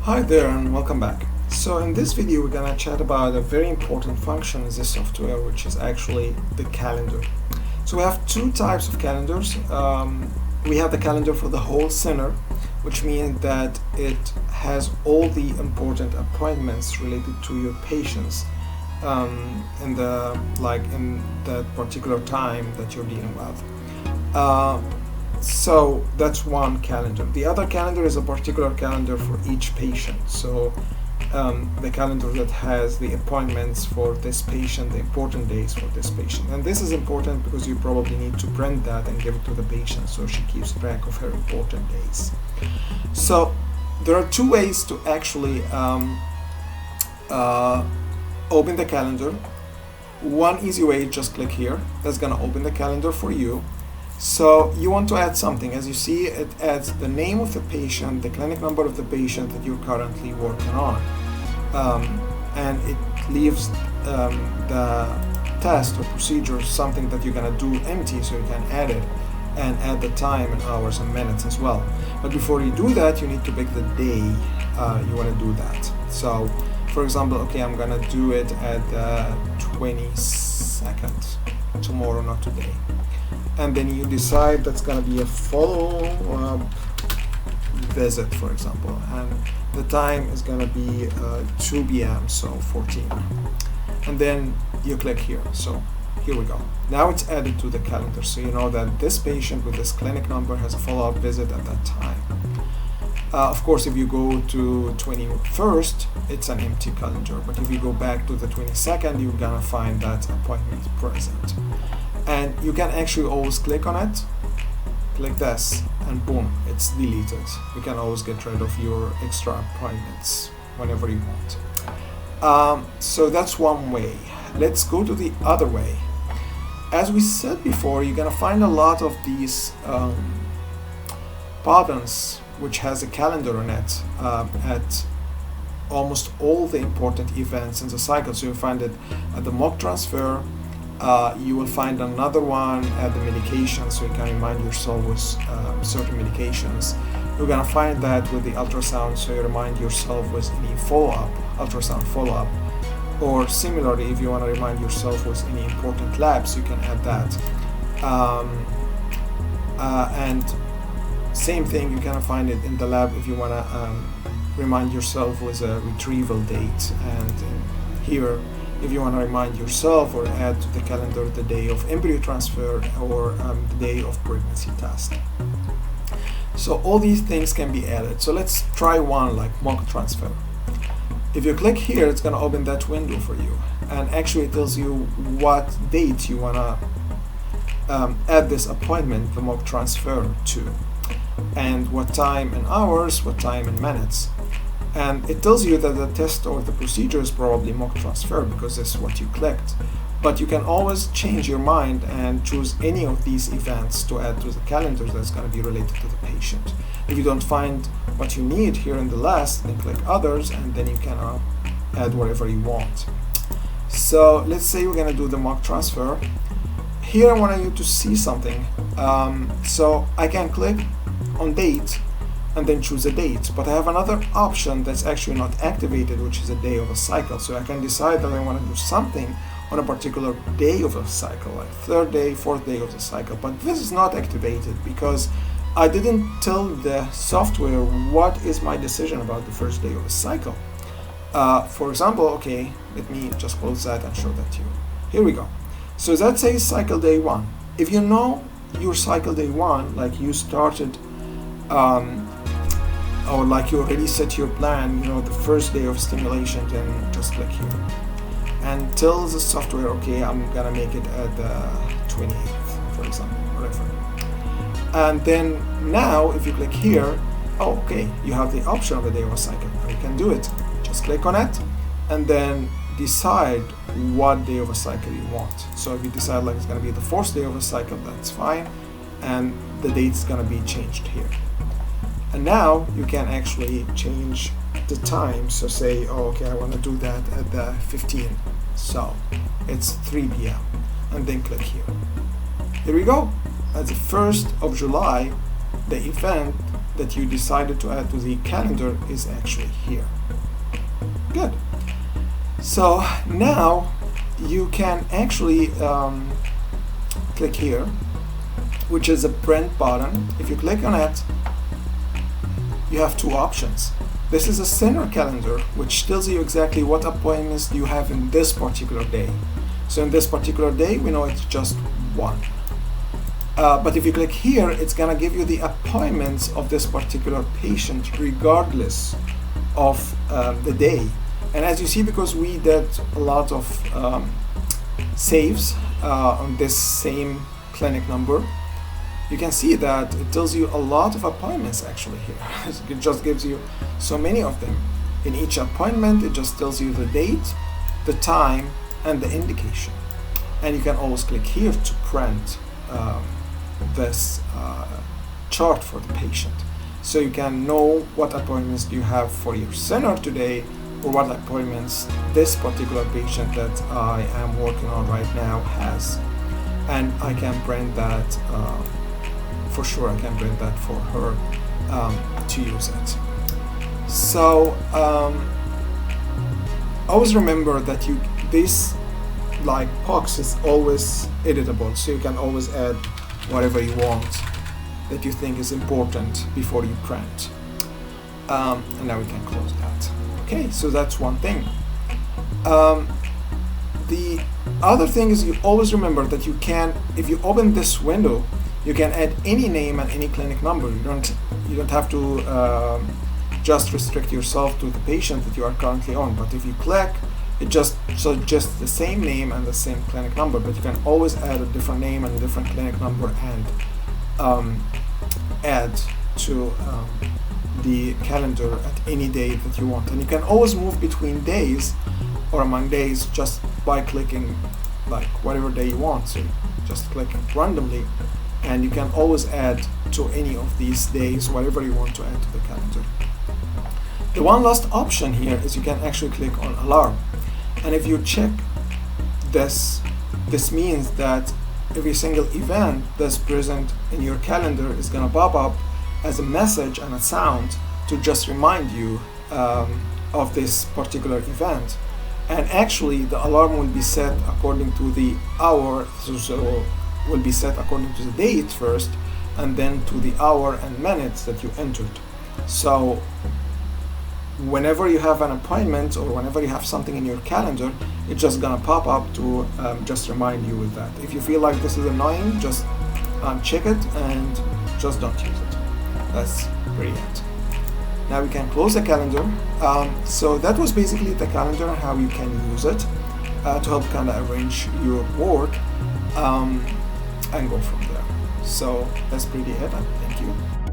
Hi there and welcome back. So in this video we're gonna chat about a very important function in this software, which is actually the calendar. So we have two types of calendars. We have the calendar for the whole center, which means that it has all the important appointments related to your patients in that particular time that you're dealing with. So that's one calendar. The other calendar is a particular calendar for each patient. So the calendar that has the appointments for this patient, the important days for this patient. And this is important because you probably need to print that and give it to the patient so she keeps track of her important days. So there are two ways to actually open the calendar. One easy way, just click here. That's gonna open the calendar for you. So you want to add something. As you see, it adds the name of the patient, the clinic number of the patient that you're currently working on, and it leaves the test or procedure, something that you're gonna do, empty, so you can add it and add the time and hours and minutes as well. But before you do that, you need to pick the day you want to do that. So for example, okay, I'm gonna do it at the 22nd, tomorrow, not today. And then you decide that's going to be a follow-up visit, for example, and the time is going to be 2 p.m. so 14, and then you click here. So here we go. Now it's added to the calendar, so you know that this patient with this clinic number has a follow-up visit at that time. Of course, if you go to 21st, it's an empty calendar, but if you go back to the 22nd, you're gonna find that appointment present. And you can actually always click on it, click this, and boom, it's deleted. You can always get rid of your extra appointments whenever you want. So that's one way. Let's go to the other way. As we said before, you're gonna find a lot of these buttons which has a calendar on it at almost all the important events in the cycle. So you'll find it at the mock transfer. You will find another one at the medication, so you can remind yourself with certain medications. You're gonna find that with the ultrasound, so you remind yourself with any follow-up, ultrasound follow-up. Or similarly, if you wanna remind yourself with any important labs, you can add that. And same thing, you can find it in the lab if you wanna remind yourself with a retrieval date. And here, if you want to remind yourself or add to the calendar the day of embryo transfer or the day of pregnancy test. So all these things can be added. So let's try one like mock transfer. If you click here, it's going to open that window for you, and actually it tells you what date you want to add this appointment, the mock transfer, to, and what time in hours, what time in minutes. And it tells you that the test or the procedure is probably mock transfer because this is what you clicked. But you can always change your mind and choose any of these events to add to the calendar that's going to be related to the patient. If you don't find what you need here in the list, then click others, and then you can add whatever you want. So let's say we're going to do the mock transfer. Here I want you to see something. So I can click on date and then choose a date, but I have another option that's actually not activated, which is a day of a cycle. So I can decide that I want to do something on a particular day of a cycle, like third day, fourth day of the cycle, but this is not activated because I didn't tell the software what is my decision about the first day of a cycle. For example, okay, let me just close that and show that to you. Here we go. So that says cycle day 1. If you know your cycle day 1, like you started or like you already set your plan, you know, the first day of stimulation, then just click here and tell the software, okay, I'm gonna make it at the 28th, for example, whatever. And then now if you click here, oh, okay, you have the option of a day of a cycle. You can do it. Just click on it and then decide what day of a cycle you want. So if you decide like it's gonna be the fourth day of a cycle, that's fine, and the date's gonna be changed here. And now you can actually change the time. So say, oh, okay, I want to do that at the 15. So it's 3 p.m. and then click here. Here we go. At the 1st of July, the event that you decided to add to the calendar is actually here. Good. So now you can actually click here, which is a print button. If you click on it, you have two options. This is a center calendar, which tells you exactly what appointments you have in this particular day. So in this particular day, we know it's just one. But if you click here, it's gonna give you the appointments of this particular patient regardless of the day. And as you see, because we did a lot of saves on this same clinic number, you can see that it tells you a lot of appointments actually here. It just gives you so many of them. In each appointment, it just tells you the date, the time, and the indication. And you can always click here to print this chart for the patient. So you can know what appointments do you have for your center today, or what appointments this particular patient that I am working on right now has. And I can print that, for sure I can print that for her to use it. So always remember that this like box is always editable, so you can always add whatever you want that you think is important before you print. And now we can close that. Okay, so that's one thing. The other thing is, you always remember that you can, if you open this window, you can add any name and any clinic number. You don't have to just restrict yourself to the patient that you are currently on. But if you click, it just suggests the same name and the same clinic number. But you can always add a different name and a different clinic number and add to the calendar at any day that you want. And you can always move between days or among days just by clicking like whatever day you want. So just click randomly, and you can always add to any of these days whatever you want to add to the calendar. The one last option here is you can actually click on alarm. And if you check this means that every single event that's present in your calendar is gonna pop up as a message and a sound to just remind you of this particular event. And actually the alarm will be set according to the hour, so will be set according to the date first, and then to the hour and minutes that you entered. So whenever you have an appointment or whenever you have something in your calendar, it's just gonna pop up to just remind you with that. If you feel like this is annoying, just check it and just don't use it. That's pretty it. Now we can close the calendar. So that was basically the calendar and how you can use it to help kind of arrange your work and go from there. So that's pretty it, and thank you.